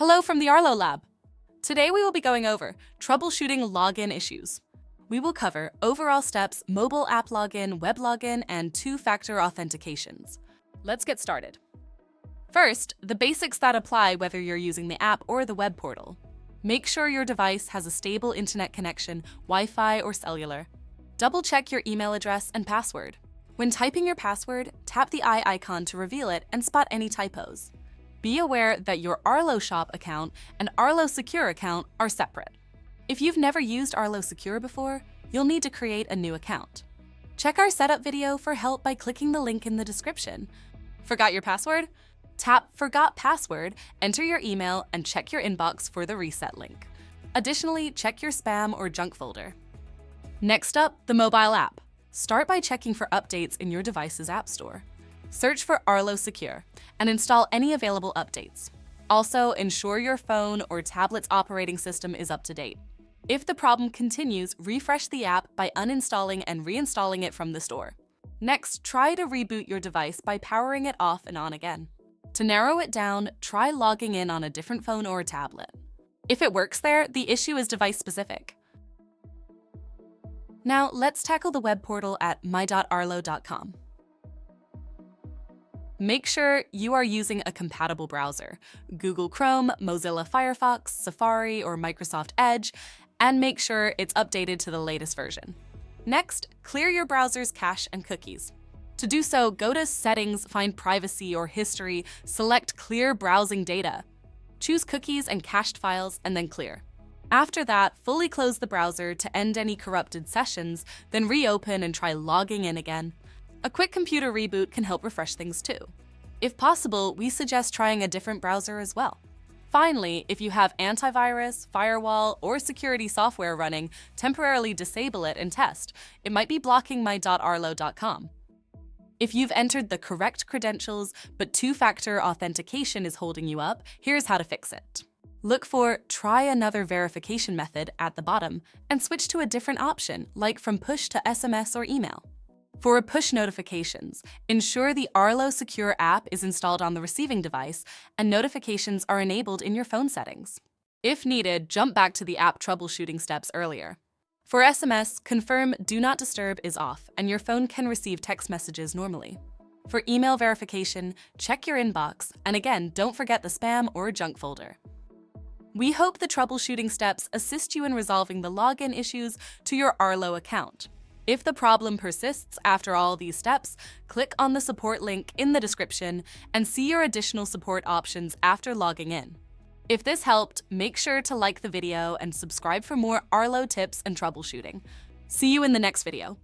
Hello from the Arlo Lab. Today we will be going over troubleshooting login issues. We will cover overall steps, mobile app login, web login, and two-factor authentications. Let's get started. First, the basics that apply whether you're using the app or the web portal. Make sure your device has a stable internet connection, Wi-Fi or cellular. Double-check your email address and password. When typing your password, tap the eye icon to reveal it and spot any typos. Be aware that your Arlo Shop account and Arlo Secure account are separate. If you've never used Arlo Secure before, you'll need to create a new account. Check our setup video for help by clicking the link in the description. Forgot your password? Tap Forgot Password, enter your email, and check your inbox for the reset link. Additionally, check your spam or junk folder. Next up, the mobile app. Start by checking for updates in your device's app store. Search for Arlo Secure and install any available updates. Also, ensure your phone or tablet's operating system is up to date. If the problem continues, refresh the app by uninstalling and reinstalling it from the store. Next, try to reboot your device by powering it off and on again. To narrow it down, try logging in on a different phone or tablet. If it works there, the issue is device-specific. Now, let's tackle the web portal at my.arlo.com. Make sure you are using a compatible browser, Google Chrome, Mozilla Firefox, Safari, or Microsoft Edge, and make sure it's updated to the latest version. Next, clear your browser's cache and cookies. To do so, go to Settings, find Privacy or History, select Clear Browsing Data. Choose Cookies and Cached Files, and then Clear. After that, fully close the browser to end any corrupted sessions, then reopen and try logging in again. A quick computer reboot can help refresh things too. If possible, we suggest trying a different browser as well. Finally, if you have antivirus, firewall, or security software running, temporarily disable it and test. It might be blocking my.arlo.com. If you've entered the correct credentials, but two-factor authentication is holding you up, here's how to fix it. Look for Try Another Verification Method at the bottom and switch to a different option, like from push to SMS or email. For push notifications, ensure the Arlo Secure app is installed on the receiving device and notifications are enabled in your phone settings. If needed, jump back to the app troubleshooting steps earlier. For SMS, confirm Do Not Disturb is off and your phone can receive text messages normally. For email verification, check your inbox, and again, don't forget the spam or junk folder. We hope the troubleshooting steps assist you in resolving the login issues to your Arlo account. If the problem persists after all these steps, click on the support link in the description and see your additional support options after logging in. If this helped, make sure to like the video and subscribe for more Arlo tips and troubleshooting. See you in the next video.